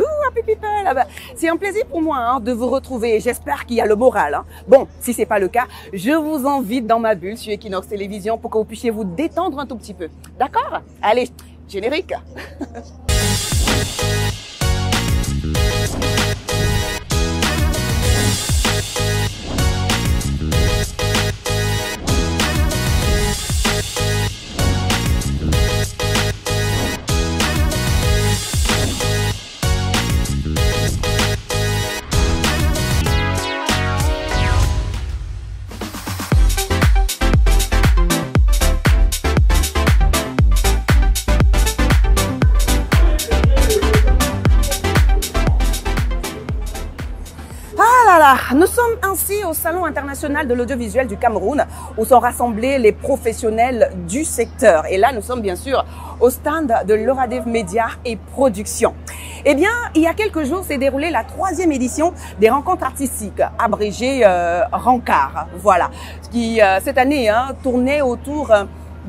Coucou, Happy People. C'est un plaisir pour moi de vous retrouver. J'espère qu'il y a le moral. Bon, si c'est pas le cas, je vous invite dans ma bulle sur Equinox Télévision pour que vous puissiez vous détendre un tout petit peu. D'accord? Allez, générique. Nous sommes ainsi au Salon international de l'audiovisuel du Cameroun où sont rassemblés les professionnels du secteur. Et là, nous sommes bien sûr au stand de l'Oradev Média et Production. Eh bien, il y a quelques jours s'est déroulée la 3e édition des rencontres artistiques, abrégées RENCAR. Voilà, qui cette année tournait autour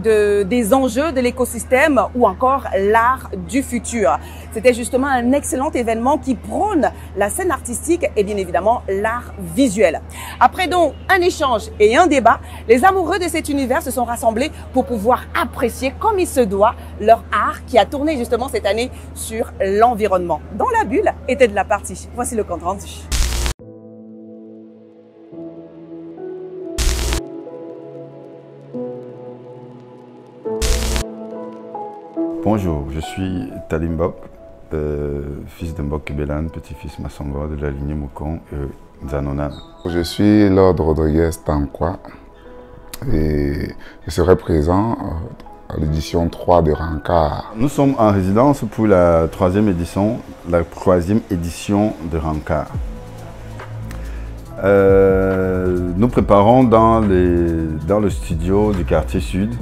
des enjeux de l'écosystème ou encore l'art du futur. C'était justement un excellent événement qui prône la scène artistique et bien évidemment l'art visuel. Après donc un échange et un débat, les amoureux de cet univers se sont rassemblés pour pouvoir apprécier comme il se doit leur art qui a tourné justement cette année sur l'environnement. Dans la bulle était de la partie. Voici le compte rendu. Bonjour, je suis Talim Mbok, fils de Mbok Kebelan, petit-fils Massongo de la lignée Mokon et Zanona. Je suis Lord Rodriguez Tankwa et je serai présent à l'édition 3 de RENCAR. Nous sommes en résidence pour la 3e édition de RENCAR. Nous préparons dans le studio du quartier sud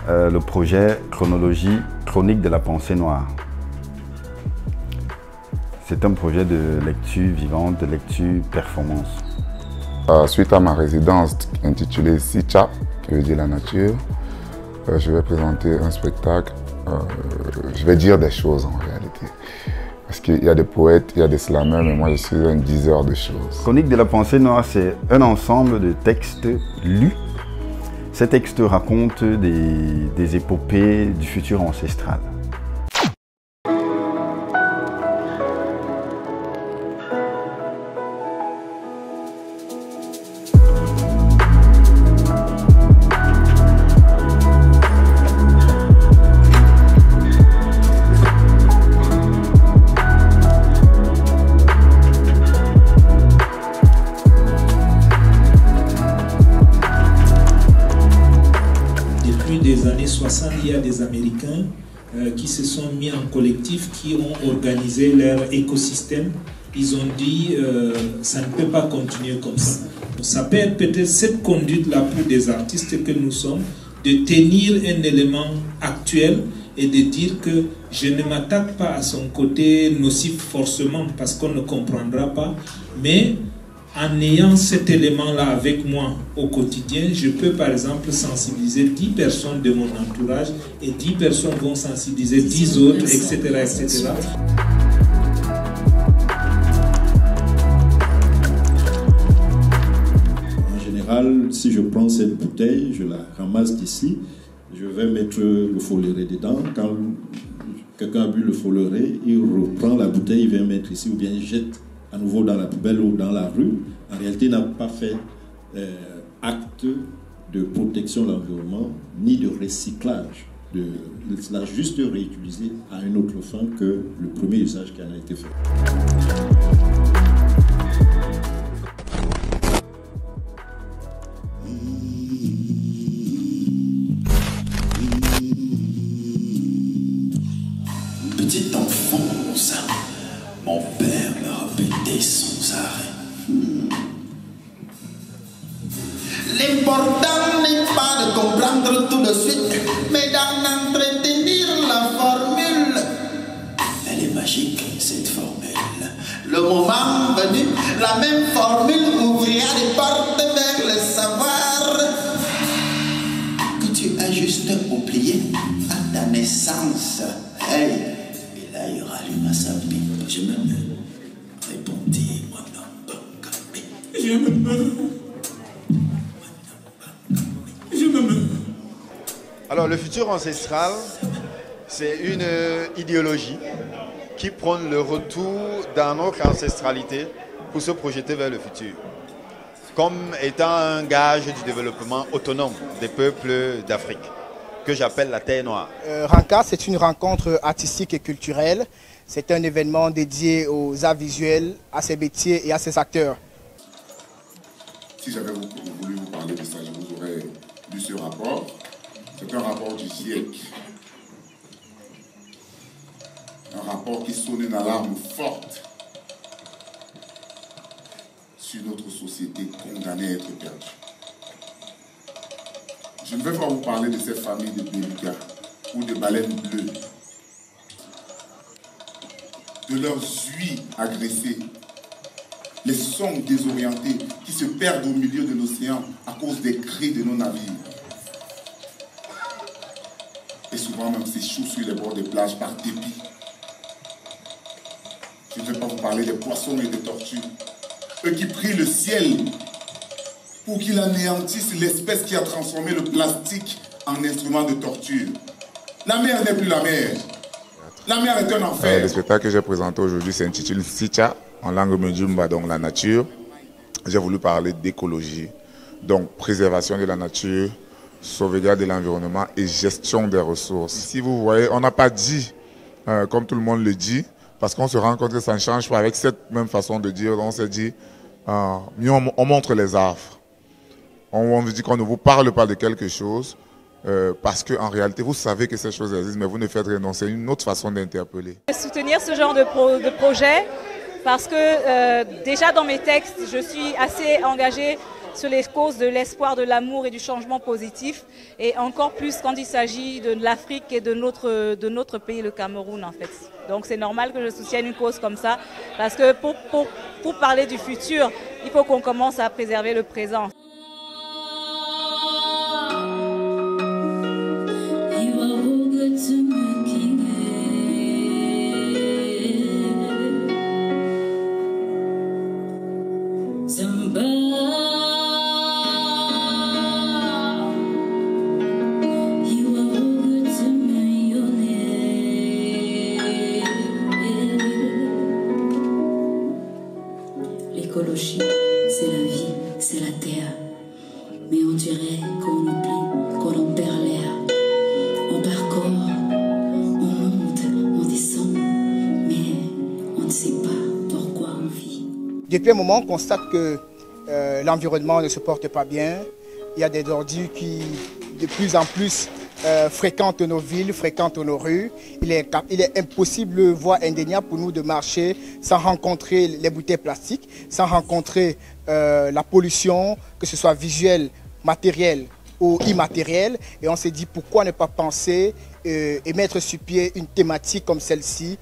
le projet Chronologie, chronique de la pensée noire. C'est un projet de lecture vivante, de lecture performance. Suite à ma résidence intitulée Sicha, qui veut dire la nature, je vais présenter un spectacle. Je vais dire des choses en réalité. Parce qu'il y a des poètes, il y a des slameurs, mais moi je suis un diseur de choses. Chronique de la pensée noire, c'est un ensemble de textes lus. Ces textes racontent des épopées du futur ancestral. Des années 60, il y a des Américains qui se sont mis en collectif, qui ont organisé leur écosystème. Ils ont dit ça ne peut pas continuer comme ça. Ça peut être peut-être cette conduite-là pour des artistes que nous sommes, de tenir un élément actuel et de dire que je ne m'attaque pas à son côté nocif forcément parce qu'on ne comprendra pas, mais en ayant cet élément-là avec moi au quotidien, je peux par exemple sensibiliser 10 personnes de mon entourage et 10 personnes vont sensibiliser 10 autres, etc. etc. En général, si je prends cette bouteille, je la ramasse d'ici, je vais mettre le foleret dedans. Quand quelqu'un a bu le foleret, il reprend la bouteille, il vient mettre ici ou bien il jette à nouveau dans la poubelle ou dans la rue. En réalité, il n'a pas fait acte de protection de l'environnement ni de recyclage. Il l'a juste réutilisé à une autre fin que le premier usage qui en a été fait. Petite enfance, mon père me répétait sans arrêt. L'important n'est pas de comprendre tout de suite, mais d'en entretenir la formule. Elle est magique, cette formule. Le moment venu, la même formule ouvrira des portes vers le savoir que tu as juste oublié à ta naissance. Hey, et là, il rallume sa pipe. Je m'aime. Répondez-moi. Je m'aime. Je m'aime. Alors, le futur ancestral, c'est une idéologie qui prône le retour dans notre ancestralité pour se projeter vers le futur, comme étant un gage du développement autonome des peuples d'Afrique, que j'appelle la Terre Noire. Ranka, c'est une rencontre artistique et culturelle. C'est un événement dédié aux arts visuels, à ses métiers et à ses acteurs. Si j'avais voulu vous parler de ça, je vous aurais lu ce rapport. C'est un rapport du GIEC. Un rapport qui sonne une alarme forte sur notre société condamnée à être perdue. Je ne vais pas vous parler de ces familles de bélugas ou de baleines bleues, de leurs huiles agressées, les sons désorientés qui se perdent au milieu de l'océan à cause des cris de nos navires. Et souvent même s'échouent sur les bords des plages par dépit. Je ne vais pas vous parler des poissons et des tortues, eux qui prient le ciel pour qu'il anéantisse l'espèce qui a transformé le plastique en instrument de torture. La mer n'est plus la mer. La mer est un enfer. Le spectacle que j'ai présenté aujourd'hui s'intitule Sicha, en langue Mujumba, donc la nature. J'ai voulu parler d'écologie, donc préservation de la nature, sauvegarde de l'environnement et gestion des ressources. Si vous voyez, on n'a pas dit, comme tout le monde le dit, parce qu'on se rend compte que ça ne change pas avec cette même façon de dire. On s'est dit, mieux on montre les affres. On vous dit qu'on ne vous parle pas de quelque chose, parce qu'en réalité, vous savez que ces choses existent, mais vous ne faites rien. Donc c'est une autre façon d'interpeller. Soutenir ce genre de projet, parce que déjà dans mes textes, je suis assez engagée sur les causes de l'espoir, de l'amour et du changement positif, et encore plus quand il s'agit de l'Afrique et de notre pays, le Cameroun en fait. Donc c'est normal que je soutienne une cause comme ça, parce que pour parler du futur, il faut qu'on commence à préserver le présent. L'écologie, c'est la vie, c'est la terre. Mais on dirait qu'on oublie, qu'on perd l'air. On parcourt, on monte, on descend, mais on ne sait pas pourquoi on vit. Depuis un moment, on constate que l'environnement ne se porte pas bien. Il y a des ordures qui, de plus en plus, fréquentent nos villes, fréquentent nos rues. Il est impossible, voire indéniable pour nous de marcher sans rencontrer les bouteilles plastiques, sans rencontrer la pollution, que ce soit visuelle, matérielle ou immatérielle. Et on s'est dit pourquoi ne pas penser et mettre sur pied une thématique comme celle-ci,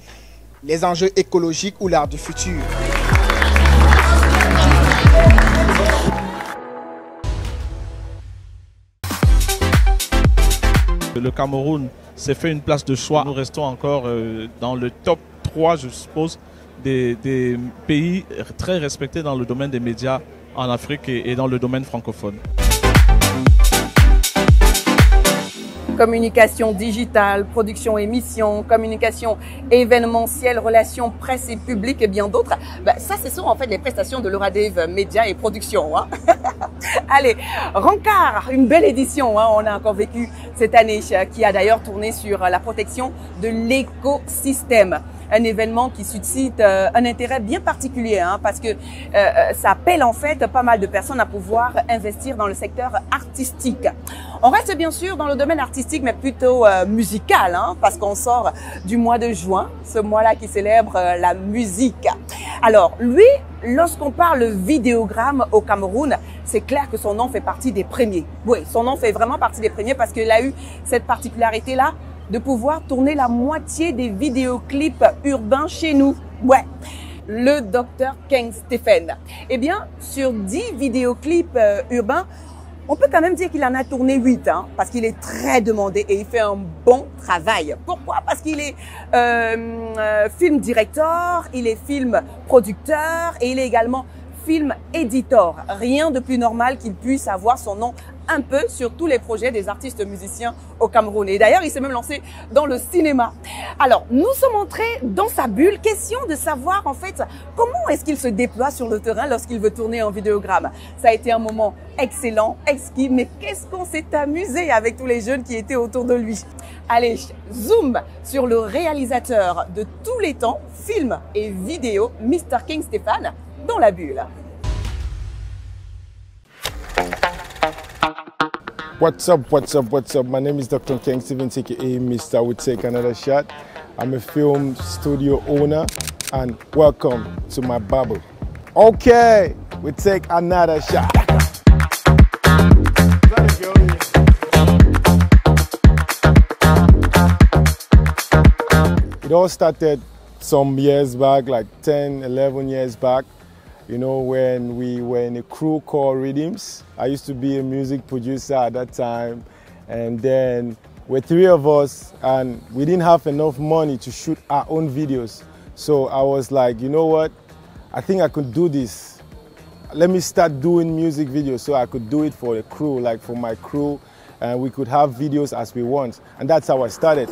les enjeux écologiques ou l'art du futur. Le Cameroun s'est fait une place de choix. Nous restons encore dans le top 3, je suppose, des pays très respectés dans le domaine des médias en Afrique et dans le domaine francophone. Communication digitale, production émission, communication événementielle, relations presse et public et bien d'autres. Ça, ce sont en fait les prestations de l'Oradev Média et Production. Hein. Allez, Rancard, une belle édition, hein, on a encore vécu cette année, qui a d'ailleurs tourné sur la protection de l'écosystème. Un événement qui suscite un intérêt bien particulier, hein, parce que ça appelle en fait pas mal de personnes à pouvoir investir dans le secteur artistique. On reste bien sûr dans le domaine artistique, mais plutôt musical, hein, parce qu'on sort du mois de juin, ce mois-là qui célèbre la musique. Alors lui, lorsqu'on parle vidéogramme au Cameroun, c'est clair que son nom fait partie des premiers. Oui, son nom fait vraiment partie des premiers parce qu'il a eu cette particularité-là de pouvoir tourner la moitié des vidéoclips urbains chez nous. Ouais, le Dr King Stephen. Eh bien, sur 10 vidéoclips urbains, On peut quand même dire qu'il en a tourné 8, hein, parce qu'il est très demandé et il fait un bon travail. Pourquoi? Parce qu'il est film directeur, il est film producteur et il est également film éditeur. Rien de plus normal qu'il puisse avoir son nom un peu sur tous les projets des artistes musiciens au Cameroun. Et d'ailleurs, il s'est même lancé dans le cinéma. Alors, nous sommes entrés dans sa bulle. Question de savoir, en fait, comment est-ce qu'il se déploie sur le terrain lorsqu'il veut tourner en vidéogramme. Ça a été un moment excellent, exquis, mais qu'est-ce qu'on s'est amusé avec tous les jeunes qui étaient autour de lui. Allez, zoom sur le réalisateur de tous les temps, film et vidéo, Mr. King Stéphane, dans la bulle. What's up, what's up, what's up? My name is Dr. King Stevens, aka Mr. We Take Another Shot. I'm a film studio owner and welcome to my bubble. Okay, we take another shot. It all started some years back, like 10, 11 years back. You know, when we were in a crew called Rhythms. I used to be a music producer at that time. And then we're 3 of us and we didn't have enough money to shoot our own videos. So I was like, you know what? I think I could do this. Let me start doing music videos so I could do it for the crew, like for my crew, and we could have videos as we want. And that's how I started.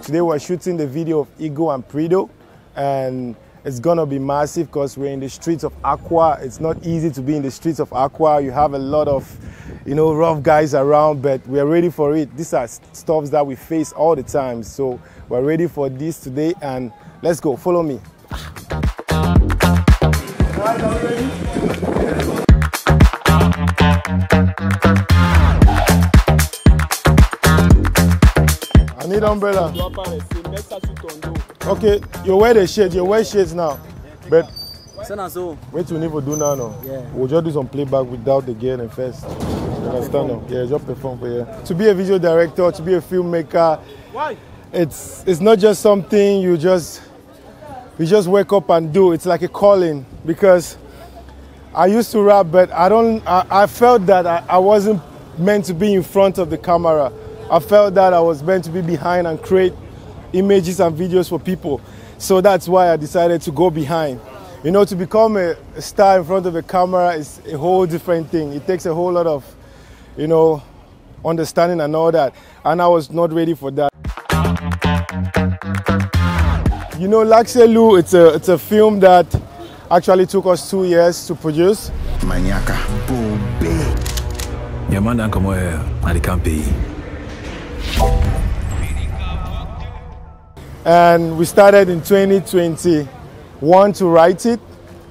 Today we're shooting the video of Ego and Prido, and it's gonna be massive because we're in the streets of Accra. It's not easy to be in the streets of Accra. You have a lot of, you know, rough guys around, but we're ready for it. These are stuff that we face all the time. So we're ready for this today, and let's go, follow me. I need umbrella. Okay, you wear the shades, you wear shades now. But wait till we need to do now. No? Yeah. We'll just do some playback without the gear and first. You understand? No? Yeah, just perform for you. To be a video director, to be a filmmaker, it's not just something you just wake up and do. It's like a calling, because I used to rap, but I felt that I wasn't meant to be in front of the camera. I felt that I was meant to be behind and create images and videos for people. So that's why I decided to go behind. You know, to become a star in front of a camera is a whole different thing. It takes a whole lot of, you know, understanding and all that. And I was not ready for that. You know, Laxelu, it's a film that actually took us 2 years to produce. Maniaca, Bobe. Yamanda como Alicampi. And we started in 2021 to write it,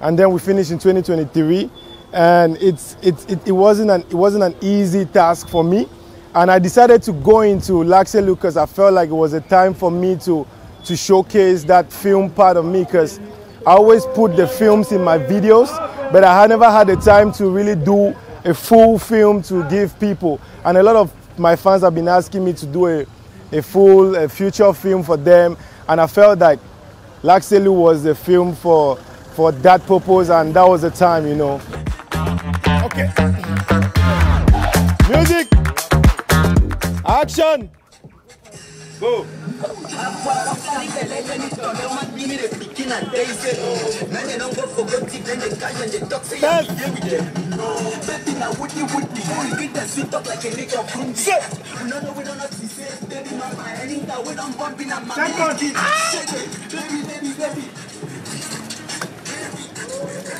and then we finished in 2023. And it wasn't an easy task for me. And I decided to go into Laxelu because I felt like it was a time for me to showcase that film part of me, because I always put the films in my videos, but I had never had the time to really do a full film to give people. And a lot of my fans have been asking me to do a full feature film for them, and I felt like Laxelu was the film for that purpose, and that was the time, you know. Okay. Music. Action. Go.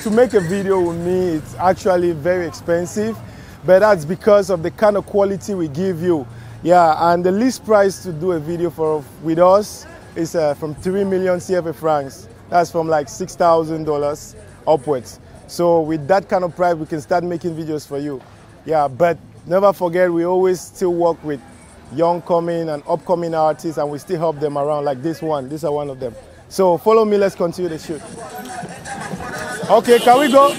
To make a video with me, it's actually very expensive, but that's because of the kind of quality we give you. Yeah, and the least price to do a video with us is from 3 million CFA francs. That's from like $6,000 upwards. So with that kind of price, we can start making videos for you. Yeah, but never forget, we always still work with young coming and upcoming artists, and we still help them around, like this one. These are one of them. So follow me, let's continue the shoot. Okay, can we go?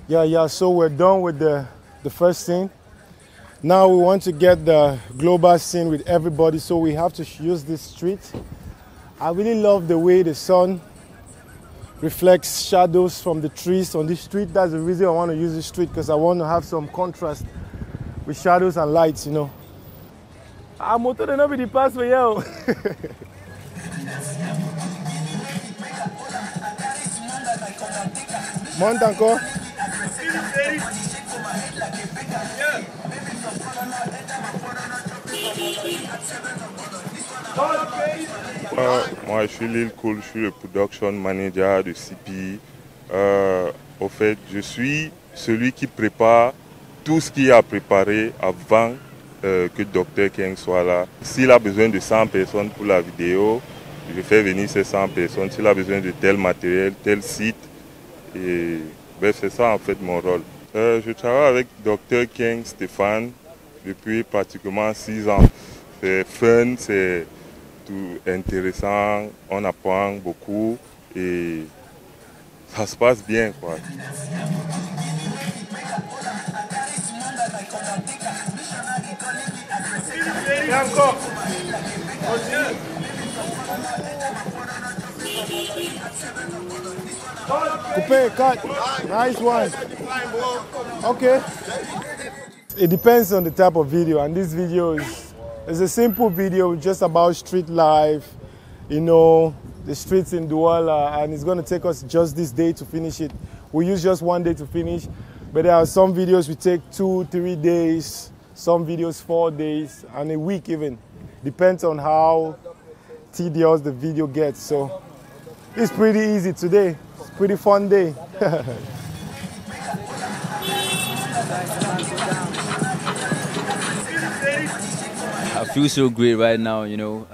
Yeah, so we're done with the first scene. Now we want to get the global scene with everybody, so we have to use this street. I really love the way the sun reflects shadows from the trees on this street. That's the reason I want to use this street, because I want to have some contrast with shadows and lights, you know. I'm moto de nobody pass for you. Monte encore. Moi, je suis Lil Cool, je suis le production manager de CP. Au fait, je suis celui qui prépare tout ce qu'il y a à préparer avant que Dr. Keng soit là. S'il a besoin de 100 personnes pour la vidéo, je fais venir ces 100 personnes. S'il a besoin de tel matériel, tel site, et ben, c'est ça en fait mon rôle. Je travaille avec Dr. Keng Stéphane depuis pratiquement 6 ans. C'est fun, c'est tout intéressant, on apprend beaucoup et ça se passe bien, quoi. Et encore. Coupé, cut. Nice one. Okay. It depends on the type of video, and this video is a simple video just about street life, you know, the streets in Douala, and it's going to take us just this day to finish it. We use just 1 day to finish, but there are some videos we take 2-3 days, some videos 4 days, and a week even. Depends on how tedious the video gets. So it's pretty easy today. It's a pretty fun day. I feel so great right now, you know.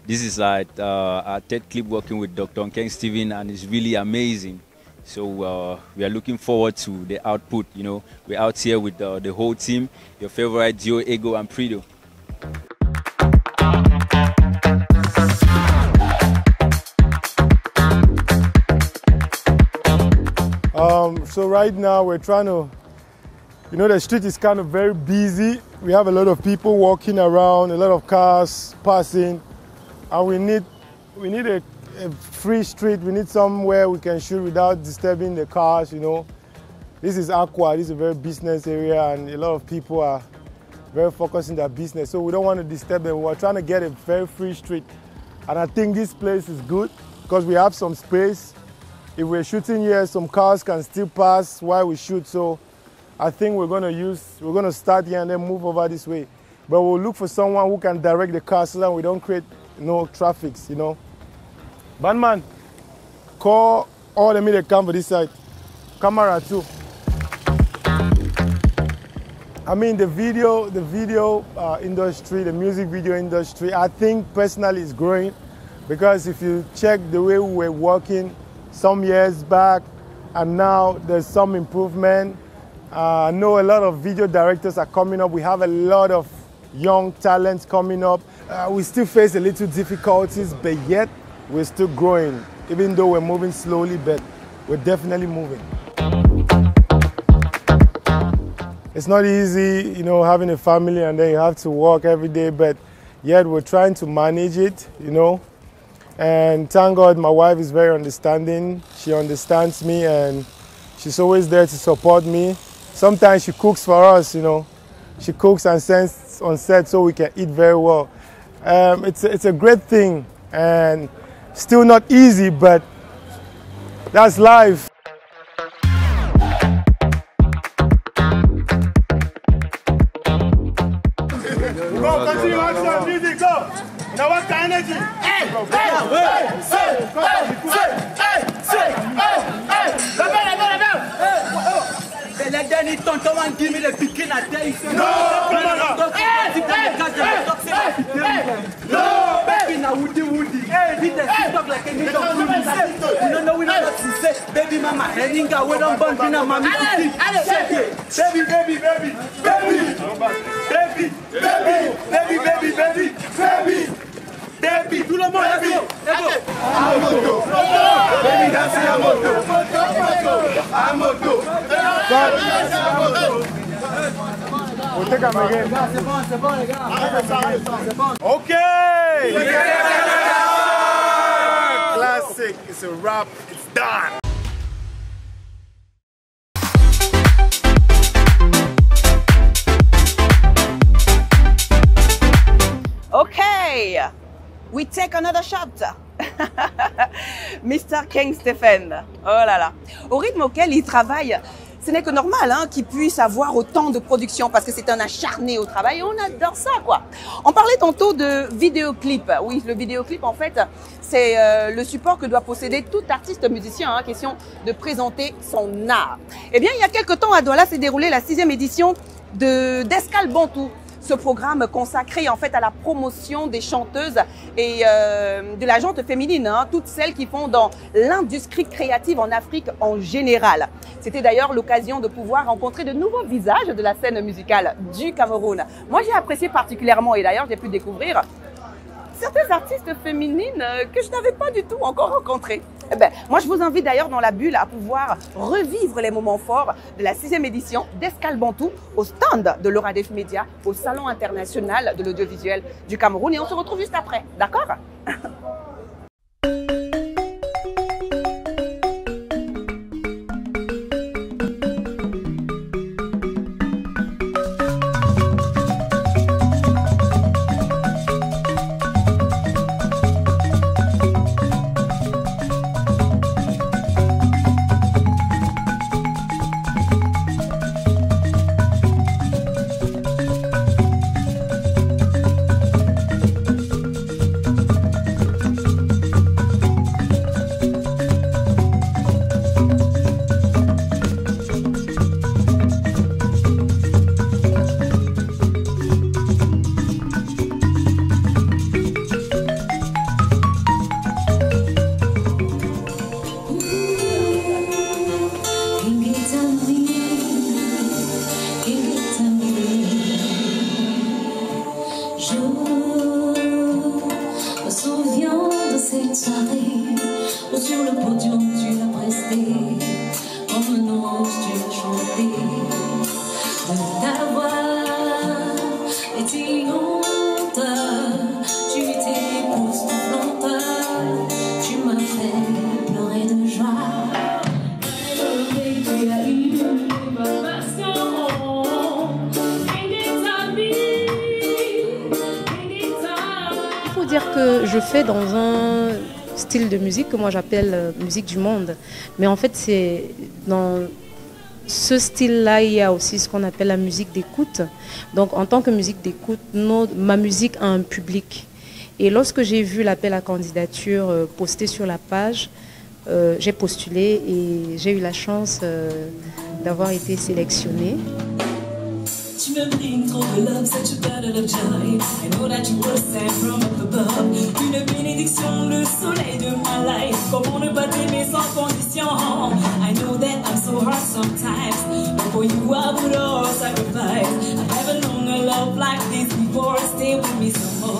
This is like our third clip working with Dr. Keng Steven, and it's really amazing. So we are looking forward to the output, you know. We're out here with the whole team, your favorite Gio, Ego, and Prido. So right now we're trying to, you know, the street is kind of very busy. We have a lot of people walking around, a lot of cars passing, and we need a free street. We need somewhere we can shoot without disturbing the cars, you know. This is Aqua, this is a very business area, and a lot of people are very focused in their business, so we don't want to disturb them. We're trying to get a very free street, and I think this place is good because we have some space. If we're shooting here, some cars can still pass while we shoot, so I think we're gonna start here and then move over this way. But we'll look for someone who can direct the car so that we don't create no traffic, you know. Bandman, call all the media come for this side. Camera too. I mean, the video industry, the music video industry, I think personally is growing, because if you check the way we were working some years back and now there's some improvement. I know a lot of video directors are coming up. We have a lot of young talents coming up. We still face a little difficulties, but yet we're still growing. Even though we're moving slowly, but we're definitely moving. It's not easy, you know, having a family and then you have to work every day, but yet we're trying to manage it, you know. And thank God my wife is very understanding. She understands me and she's always there to support me. Sometimes she cooks for us, you know. She cooks and sends on set so we can eat very well. It's a great thing and still not easy, but that's life. Go, continue action, music, go! Now what's the energy? Hey! Let Danny Tonton and give me the picking at day. No! Baby, now Woody. He does talk like a nigga. You don't know we not to say, baby mama, heading out with on bumping on mommy. Baby. baby. Tout le monde, let's go. À moto. Baby, danser à moto. À moto. We'll take them again. C'est bon, les gars. C'est bon. OK. Classic. It's a wrap. It's done. Okay, we take another shot. Mr. King Stephen. Oh là là. Au rythme auquel il travaille, ce n'est que normal qu'il puisse avoir autant de production parce que c'est un acharné au travail et on adore ça, quoi. On parlait tantôt de vidéoclip. Oui, le vidéoclip, en fait, c'est le support que doit posséder tout artiste musicien, question de présenter son art. Eh bien, il y a quelques temps, à Douala s'est déroulée la 6e édition d'Escale Bantou. Ce programme consacré en fait à la promotion des chanteuses et de la gente féminine, toutes celles qui font dans l'industrie créative en Afrique en général. C'était d'ailleurs l'occasion de pouvoir rencontrer de nouveaux visages de la scène musicale du Cameroun. Moi, j'ai apprécié particulièrement et d'ailleurs, j'ai pu découvrir certaines artistes féminines que je n'avais pas du tout encore rencontrées. Eh ben, moi, je vous invite d'ailleurs dans la bulle à pouvoir revivre les moments forts de la 6e édition d'Escale Bantou au stand de l'Oradef Média au Salon international de l'audiovisuel du Cameroun. Et on se retrouve juste après, d'accord? Je fais dans un style de musique que moi j'appelle musique du monde. Mais en fait, c'est dans ce style-là, il y a aussi ce qu'on appelle la musique d'écoute. Donc en tant que musique d'écoute, ma musique a un public. Et lorsque j'ai vu l'appel à candidature posté sur la page, j'ai postulé et j'ai eu la chance d'avoir été sélectionnée. Tu me brinques trop de love, such a bottle of joy. I know that you were sent from up above. Une bénédiction, le soleil de ma life. Comment ne pas t'aimer sans condition? I know that I'm so hard sometimes, but for you I would all sacrifice. I've never known a love like this before. Stay with me some more.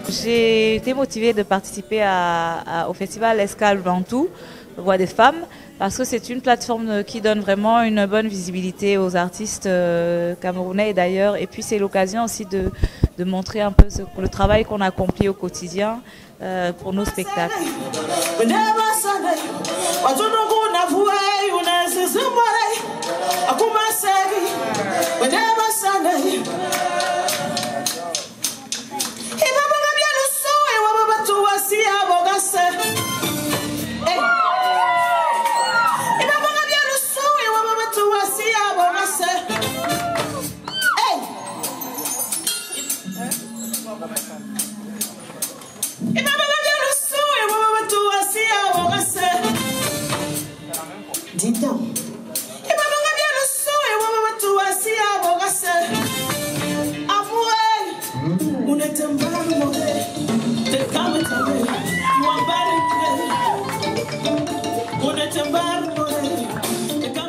J'ai été motivée de participer au festival Escale Bantou, Voix des femmes, parce que c'est une plateforme qui donne vraiment une bonne visibilité aux artistes camerounais et d'ailleurs. Et puis c'est l'occasion aussi de montrer un peu le travail qu'on accomplit au quotidien pour nos spectacles. Dis donc.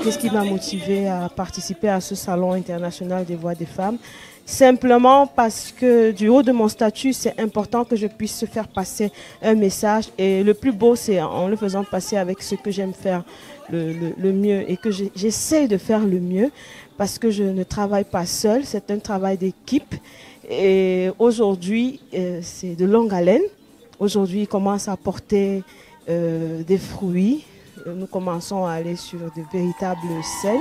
qu'est-ce qui m'a motivée à participer à ce salon international des voix des femmes? Simplement parce que du haut de mon statut, c'est important que je puisse faire passer un message. Et le plus beau, c'est en le faisant passer avec ce que j'aime faire le mieux et que j'essaie de faire le mieux parce que je ne travaille pas seule, c'est un travail d'équipe. Et aujourd'hui, c'est de longue haleine. Aujourd'hui, il commence à porter des fruits. Nous commençons à aller sur de véritables scènes.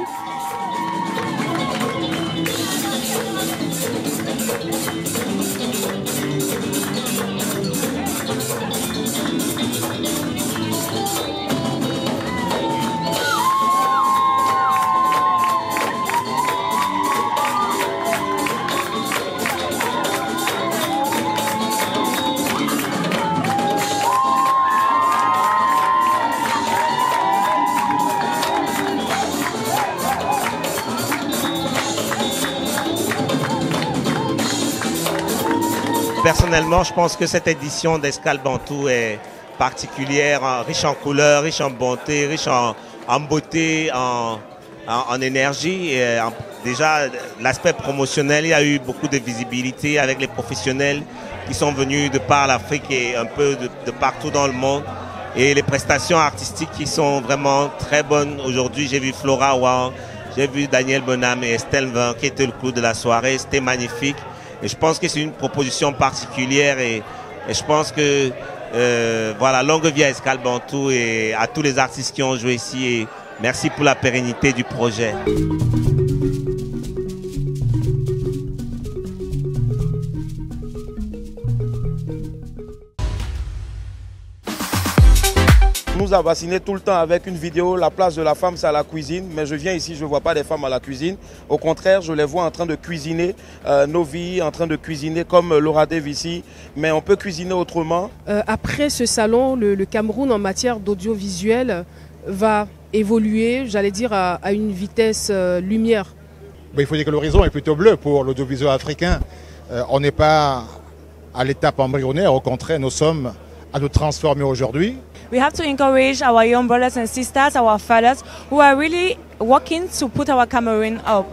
Personnellement, je pense que cette édition d'Escale Bantou est particulière, riche en couleurs, riche en bonté, riche en beauté, en énergie. Et déjà, l'aspect promotionnel, il y a eu beaucoup de visibilité avec les professionnels qui sont venus de par l'Afrique et un peu de partout dans le monde. Et les prestations artistiques qui sont vraiment très bonnes. Aujourd'hui, j'ai vu Flora Wang, j'ai vu Daniel Bonham et Estelle Vin qui étaient le clou de la soirée. C'était magnifique. Et je pense que c'est une proposition particulière et je pense que voilà, longue vie à Escale Bantou et à tous les artistes qui ont joué ici et merci pour la pérennité du projet. Nous a vacciné tout le temps avec une vidéo, la place de la femme c'est à la cuisine, mais je viens ici, je ne vois pas des femmes à la cuisine. Au contraire, je les vois en train de cuisiner nos vies, en train de cuisiner comme Laura Dave ici, mais on peut cuisiner autrement. Après ce salon, le Cameroun en matière d'audiovisuel va évoluer, j'allais dire, à une vitesse lumière. Il faut dire que l'horizon est plutôt bleu pour l'audiovisuel africain. On n'est pas à l'étape embryonnaire, au contraire, nous sommes à nous transformer aujourd'hui. We have to encourage our young brothers and sisters, our fathers, who are really working to put our Cameroon up.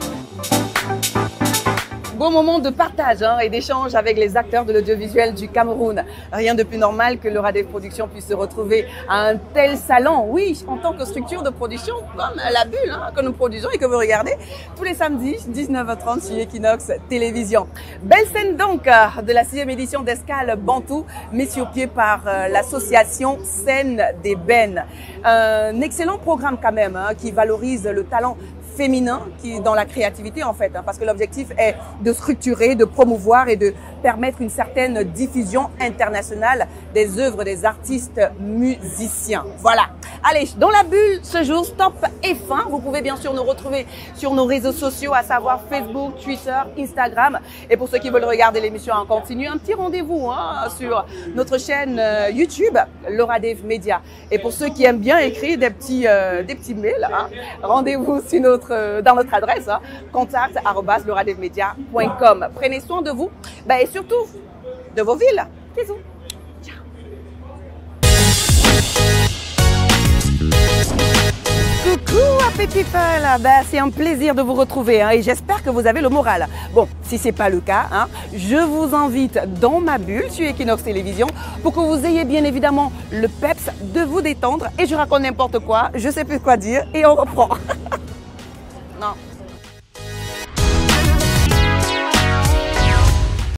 Beau moment de partage et d'échange avec les acteurs de l'audiovisuel du Cameroun. Rien de plus normal que Laura Dave Productions puisse se retrouver à un tel salon. Oui, en tant que structure de production, comme la bulle que nous produisons et que vous regardez tous les samedis, 19h30 sur Equinox Télévision. Belle scène donc de la 6e édition d'Escale Bantou, mise sur pied par l'association Scène des Bennes. Un excellent programme quand même qui valorise le talent féminin qui dans la créativité en fait, parce que l'objectif est de structurer, de promouvoir et de permettre une certaine diffusion internationale des œuvres des artistes musiciens. Voilà. Allez, dans la bulle, ce jour, stop et fin. Vous pouvez bien sûr nous retrouver sur nos réseaux sociaux, à savoir Facebook, Twitter, Instagram. Et pour ceux qui veulent regarder l'émission en continu, un petit rendez-vous sur notre chaîne YouTube, Laura Dave Media. Et pour ceux qui aiment bien écrire des petits mails, rendez-vous sur dans notre adresse, contact@lauradevemedia.com. Prenez soin de vous et surtout de vos villes. Bisous. Ciao. Coucou happy people, c'est un plaisir de vous retrouver et j'espère que vous avez le moral. Bon, si ce n'est pas le cas, je vous invite dans ma bulle sur Equinox Télévision pour que vous ayez bien évidemment le peps de vous détendre et je raconte n'importe quoi, je ne sais plus quoi dire et on reprend. Non.